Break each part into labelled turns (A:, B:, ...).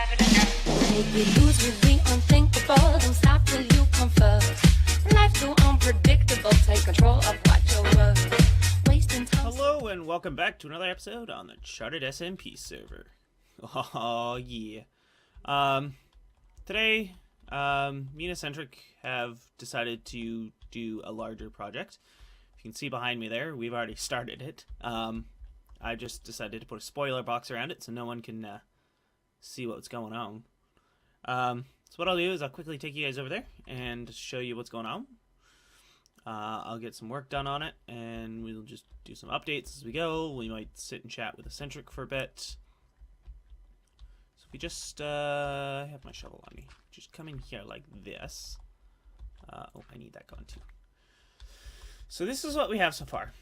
A: Make me lose with the unthinkable. Don't stop till you come first. Life's too unpredictable. Take control of what you're worth. Wasting time.
B: Hello and welcome back to another episode on the Charted SMP server. Oh yeah. Today, me and Eccentric have decided to do a larger project. You can see behind me there, we've already started it. I just decided to put a spoiler box around it so no one can see what's going on. So what I'll do is I'll quickly take you guys over there and show you what's going on. I'll get some work done on it, and we'll just do some updates as we go. We might sit and chat with Eccentric for a bit. So if we just have my shovel on me, just come in here like this. Oh, I need that gone too. So this is what we have so far.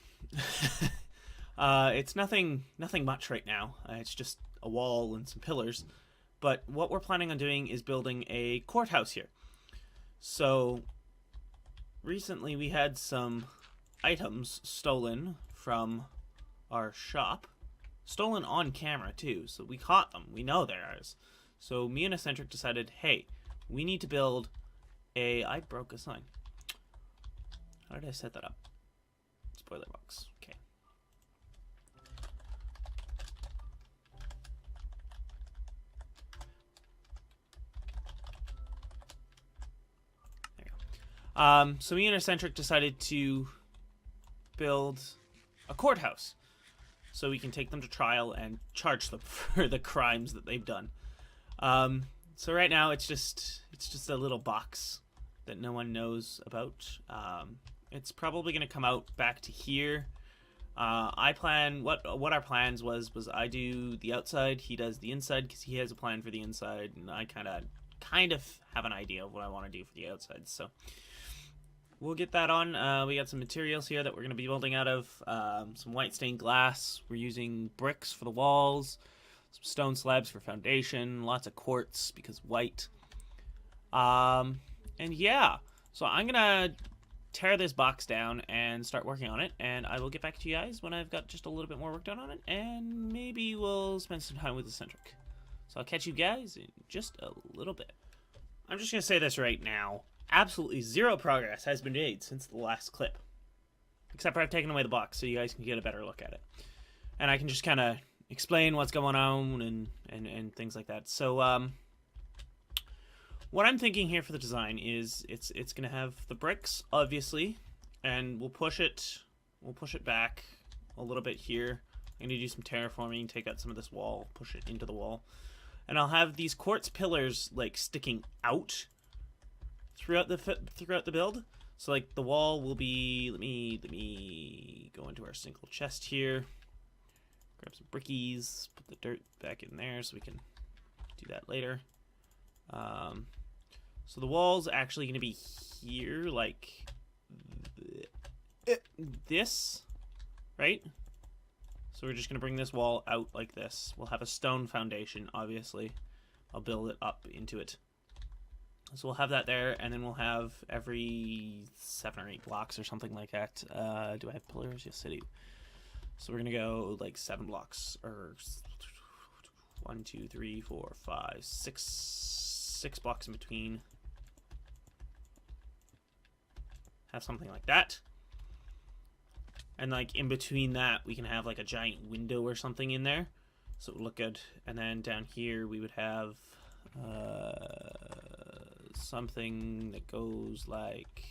B: It's nothing much right now. It's just a wall and some pillars. But what we're planning on doing is building a courthouse here. So recently we had some items stolen from our shop. Stolen on camera too, so we caught them. We know they're ours. So me and Eccentric decided, hey, we need to build a... I broke a sign. How did I set that up? Spoiler box. Okay. So me and Eccentric decided to build a courthouse so we can take them to trial and charge them for the crimes that they've done. So right now it's just a little box that no one knows about. It's probably going to come out back to here. I plan what our plans was I do the outside, he does the inside because he has a plan for the inside, and I kind of have an idea of what I want to do for the outside. So we'll get that on. We got some materials here that we're going to be building out of. Some white stained glass. We're using bricks for the walls. Some stone slabs for foundation. Lots of quartz because white. And yeah. So I'm going to tear this box down and start working on it. And I will get back to you guys when I've got just a little bit more work done on it. And maybe we'll spend some time with Eccentric. So I'll catch you guys in just a little bit. I'm just going to say this right now. Absolutely zero progress has been made since the last clip. Except for I've taken away the box so you guys can get a better look at it. And I can just kind of explain what's going on and things like that. So what I'm thinking here for the design is it's going to have the bricks, obviously, and we'll push it back a little bit here. I'm going to do some terraforming, take out some of this wall, push it into the wall. And I'll have these quartz pillars like sticking out throughout the build. So like the wall will be, let me go into our single chest here, grab some brickies, put the dirt back in there so we can do that later. So the wall's actually going to be here like this, right? So we're just going to bring this wall out like this. We'll have a stone foundation, obviously. I'll build it up into it. So we'll have that there, and then we'll have every 7 or 8 blocks or something like that. Do I have pillars? Yes, I do. So we're going to go like 7 blocks, or 1, 2, 3, 4, 5, 6 blocks in between. Have something like that. And like in between that, we can have like a giant window or something in there. So it would look good. And then down here, we would have... something that goes like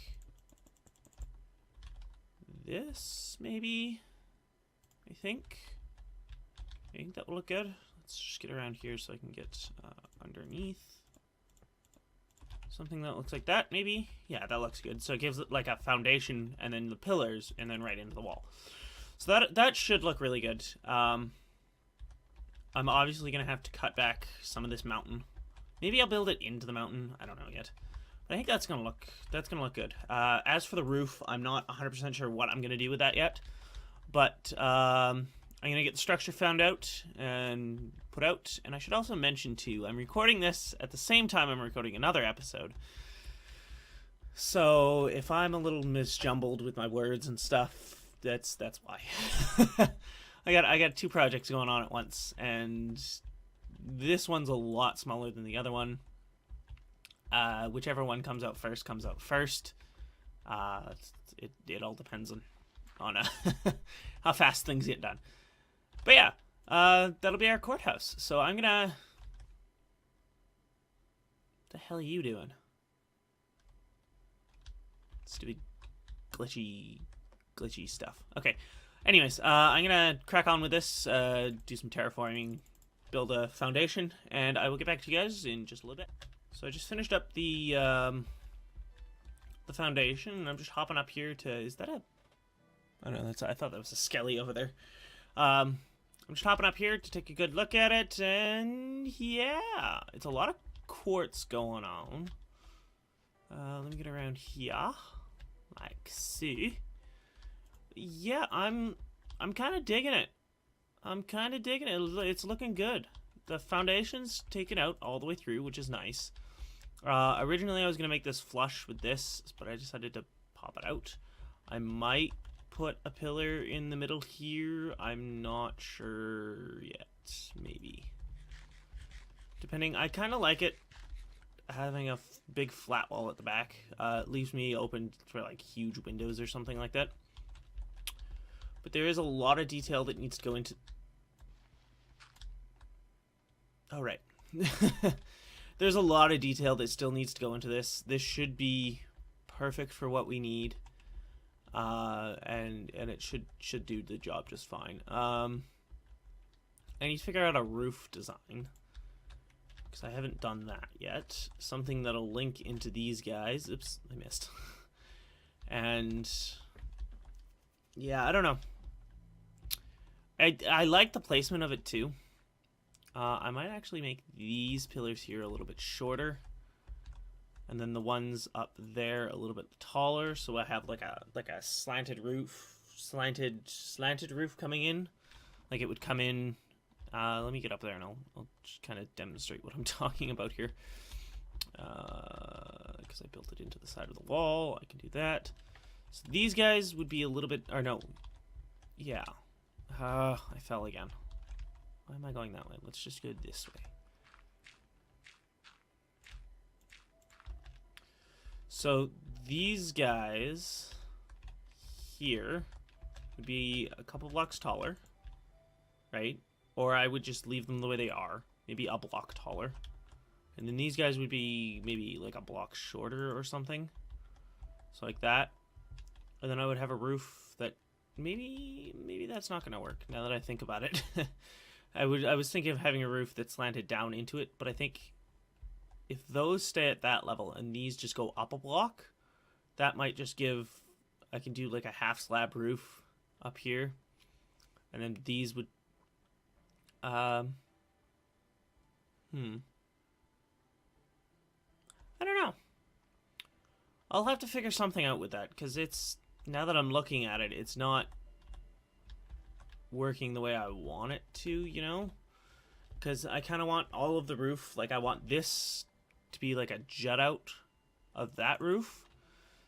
B: this, maybe. I think that will look good. Let's just get around here so I can get underneath. Something that looks like that, maybe. Yeah, that looks good. So it gives it like a foundation, and then the pillars, and then right into the wall. So that should look really good. I'm obviously gonna have to cut back some of this mountain. Maybe I'll build it into the mountain. I don't know yet. But I think that's gonna look good. As for the roof, I'm not 100% sure what I'm gonna do with that yet. But I'm gonna get the structure found out and put out. And I should also mention too, I'm recording this at the same time I'm recording another episode. So if I'm a little misjumbled with my words and stuff, that's why. I got 2 projects going on at once, and This one's a lot smaller than the other one. Whichever one comes out first comes out first. It all depends on how fast things get done. But yeah, that'll be our courthouse. So I'm gonna... What the hell are you doing? Stupid glitchy stuff. Okay. Anyways, I'm gonna crack on with this, do some terraforming, build a foundation, and I will get back to you guys in just a little bit. So I just finished up the foundation, and I'm just hopping up here to... Is that a... I don't know, I thought that was a skelly over there. I'm just hopping up here to take a good look at it, and yeah, it's a lot of quartz going on. Let me get around here, like so. Yeah, I'm kind of digging it. It's looking good. The foundation's taken out all the way through, which is nice. Originally I was gonna make this flush with this, but I decided to pop it out. I might put a pillar in the middle here. I'm not sure yet. Maybe. Depending. I kind of like it having a big flat wall at the back. It leaves me open for like huge windows or something like that. But there is a lot of detail that needs to go into... Oh, right. There's a lot of detail that still needs to go into this. This should be perfect for what we need. And it should do the job just fine. I need to figure out a roof design, because I haven't done that yet. Something that'll link into these guys. Oops, I missed. And yeah, I don't know. I like the placement of it too. I might actually make these pillars here a little bit shorter, and then the ones up there a little bit taller, so I have like a slanted roof, slanted roof coming in, like it would come in. Let me get up there and I'll just kind of demonstrate what I'm talking about here. Because I built it into the side of the wall, I can do that. So these guys would be a little bit, or no, yeah. I fell again. Why am I going that way? Let's just go this way. So these guys here would be a couple blocks taller, right? Or I would just leave them the way they are, maybe a block taller. And then these guys would be maybe like a block shorter or something. So like that. And then I would have a roof that maybe that's not going to work now that I think about it. I was thinking of having a roof that slanted down into it, but I think if those stay at that level and these just go up a block, that might just give... I can do like a half slab roof up here, and then these would... I don't know. I'll have to figure something out with that, because it's... Now that I'm looking at it, it's not working the way I want it to, you know? Because I kind of want all of the roof, like I want this to be like a jut out of that roof.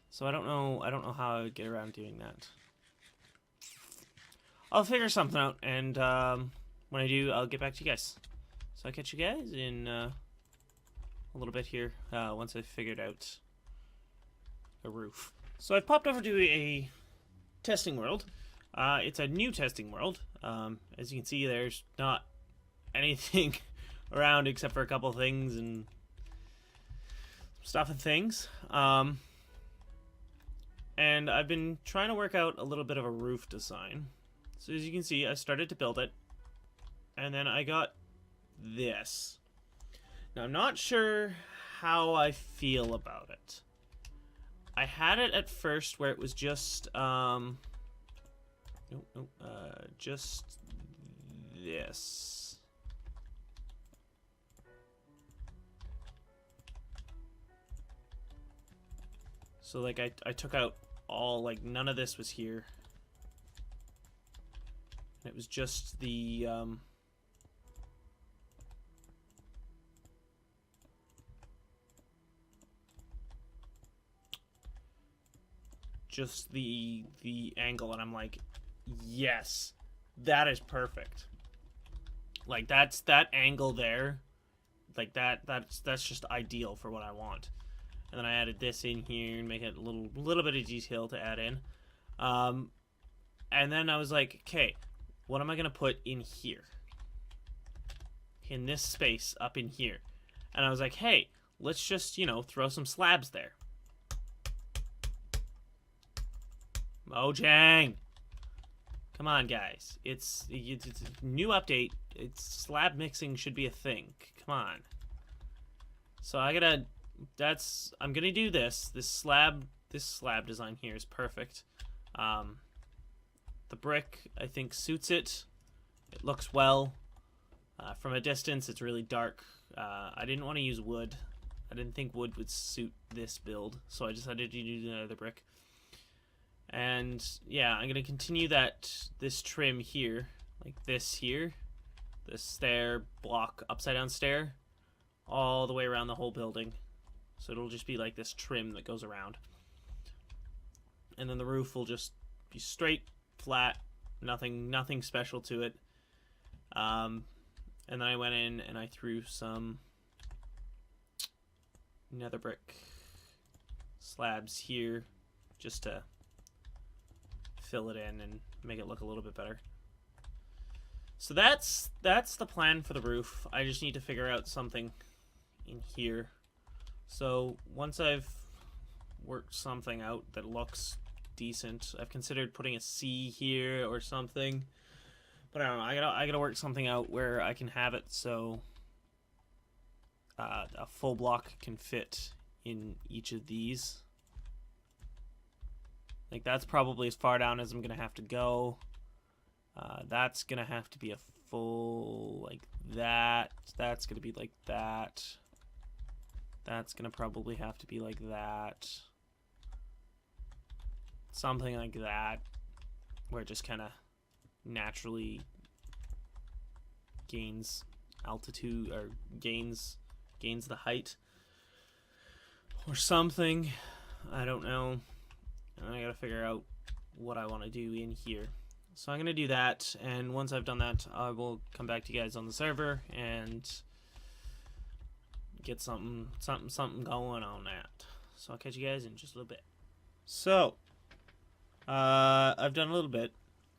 B: So I don't know how I would get around doing that. I'll figure something out, and when I do, I'll get back to you guys. So I'll catch you guys in a little bit here, once I've figured out a roof. So I've popped over to a testing world. It's a new testing world. As you can see, there's not anything around except for a couple things and stuff and things. And I've been trying to work out a little bit of a roof design. So as you can see, I started to build it, and then I got this. Now I'm not sure how I feel about it. I had it at first where it was just just this. So like I took out all, like none of this was here. It was just the angle, and I'm like, yes, that is perfect. Like, that's that angle there. Like, that's just ideal for what I want. And then I added this in here and make it a little bit of detail to add in. And then I was like, okay, what am I gonna put in here? In this space up in here. And I was like, hey, let's just, you know, throw some slabs there. Mojang! Come on, guys. It's a new update. It's slab mixing should be a thing. Come on. So I'm gonna do this. This slab design here is perfect. The brick, I think, suits it. It looks well. From a distance, it's really dark. I didn't want to use wood. I didn't think wood would suit this build, so I decided to use another brick. And yeah, I'm gonna continue this trim here, like this here, this stair block, upside down stair, all the way around the whole building. So it'll just be like this trim that goes around, and then the roof will just be straight, flat, nothing special to it. And then I went in and I threw some nether brick slabs here just to fill it in and make it look a little bit better. So that's the plan for the roof. I just need to figure out something in here. So once I've worked something out that looks decent, I've considered putting a C here or something, but I don't know. I gotta work something out where I can have it so a full block can fit in each of these. Like, that's probably as far down as I'm gonna have to go. That's gonna have to be a full, like that. That's gonna be like that. That's gonna probably have to be like that. Something like that, where it just kind of naturally gains altitude or gains the height or something. I don't know. I gotta figure out what I want to do in here. So I'm gonna do that, and once I've done that, I will come back to you guys on the server and get something going on that. So I'll catch you guys in just a little bit. So I've done a little bit,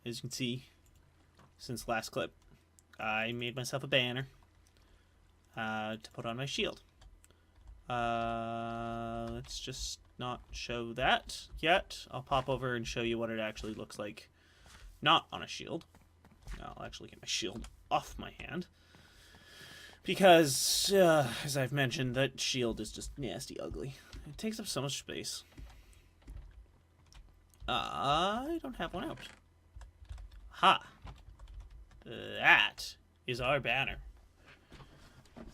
B: as you can see, since last clip. I made myself a banner to put on my shield. Let's just not show that yet. I'll pop over and show you what it actually looks like not on a shield. I'll actually get my shield off my hand, because as I've mentioned, that shield is just nasty ugly. It takes up so much space. I don't have one out. Ha! That is our banner.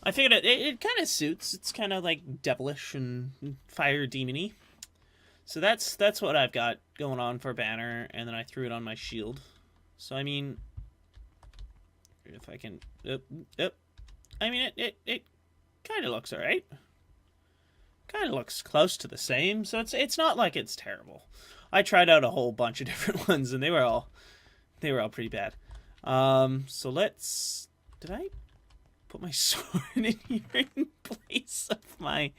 B: I figured it kind of suits. It's kind of like devilish and fire demon-y. So that's what I've got going on for a banner, and then I threw it on my shield. So I mean, if I can, I mean it kind of looks alright. Kind of looks close to the same. So it's not like it's terrible. I tried out a whole bunch of different ones, and they were all pretty bad. So let's. Did I put my sword in here in place of my?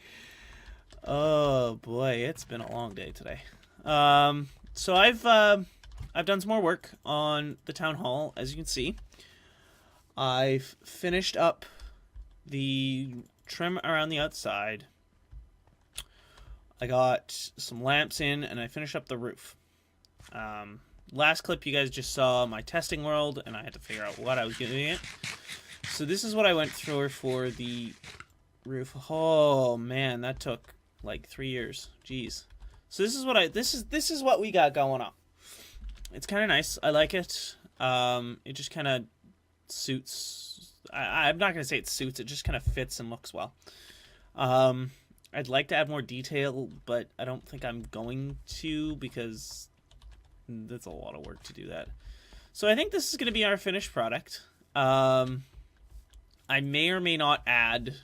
B: Oh boy, it's been a long day today. So I've done some more work on the town hall, as you can see. I've finished up the trim around the outside. I got some lamps in, and I finished up the roof. Last clip, you guys just saw my testing world, and I had to figure out what I was doing it. So this is what I went through for the roof. Oh man, that took like 3 years. Jeez. So this is what we got going on. It's kind of nice. I like it. It just kind of suits. I'm not gonna say it suits. It just kind of fits and looks well. I'd like to add more detail, but I don't think I'm going to, because that's a lot of work to do that. So I think this is going to be our finished product. I may or may not add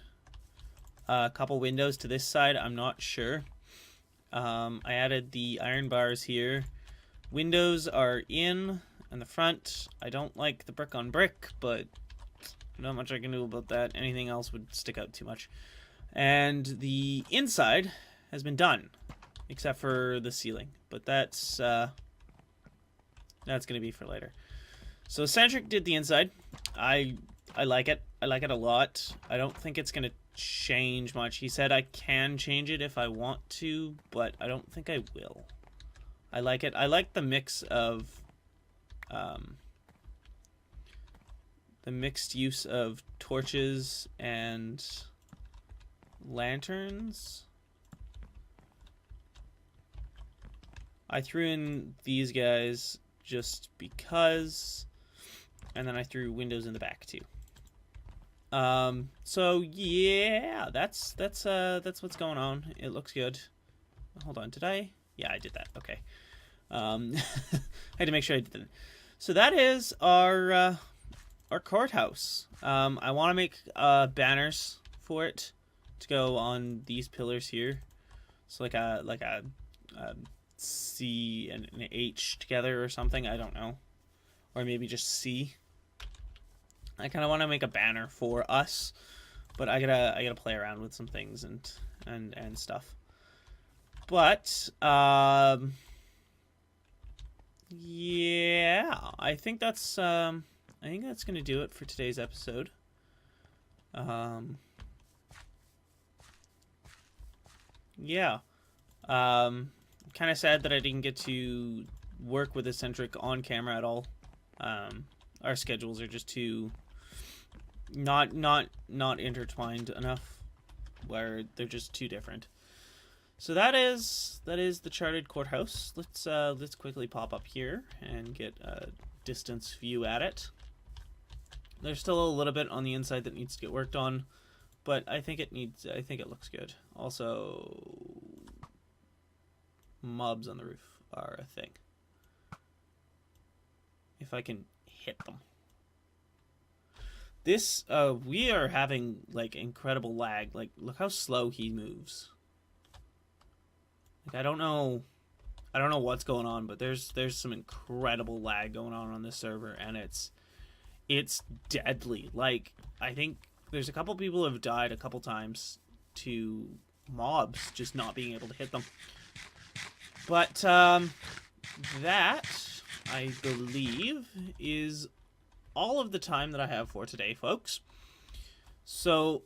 B: a couple windows to this side. I'm not sure. I added the iron bars here. Windows are in the front. I don't like the brick on brick, but Not much I can do about that. Anything else would stick out too much. And the inside has been done, except for the ceiling. But that's going to be for later. So Centric did the inside. I like it. I like it a lot. I don't think it's going to change much. He said I can change it if I want to, but I don't think I will. I like it. I like the mix of the mixed use of torches and lanterns. I threw in these guys just because, and then I threw windows in the back too. So yeah, that's what's going on. It looks good. Hold on, did I? Yeah, I did that. Okay. I had to make sure I did it. So that is our courthouse. I want to make banners for it to go on these pillars here. So like a C and an H together or something. I don't know, or maybe just C. I kind of want to make a banner for us, but I gotta play around with some things and stuff. But yeah, I think that's gonna do it for today's episode. Yeah. Kind of sad that I didn't get to work with Eccentric on camera at all. Our schedules are just too not intertwined enough, where they're just too different. So that is the Charted courthouse. Let's quickly pop up here and get a distance view at it. There's still a little bit on the inside that needs to get worked on, but I think it looks good. Also, mobs on the roof are a thing. If I can hit them. This we are having like incredible lag. Like, look how slow he moves. Like, I don't know what's going on, but there's some incredible lag going on this server, and it's deadly. Like, I think there's a couple people who have died a couple times to mobs just not being able to hit them. But that, I believe, is all of the time that I have for today, folks. So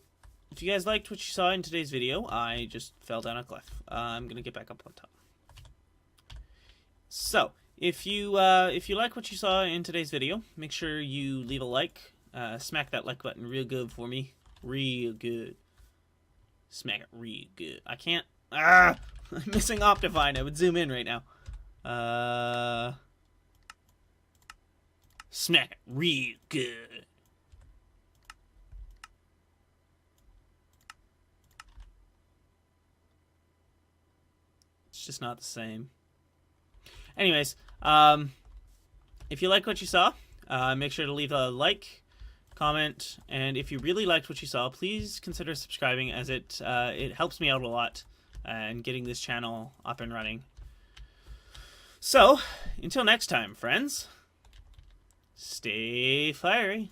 B: if you guys liked what you saw in today's video, I just fell down a cliff. I'm gonna get back up on top. So if you like what you saw in today's video, make sure you leave a like. Smack that like button real good for me, real good. Smack it real good. I can't. I'm missing Optifine. I would zoom in right now. Smack it real good. It's just not the same. Anyways, if you like what you saw, make sure to leave a like, comment, and if you really liked what you saw, please consider subscribing, as it helps me out a lot in getting this channel up and running. So, until next time, friends, stay fiery.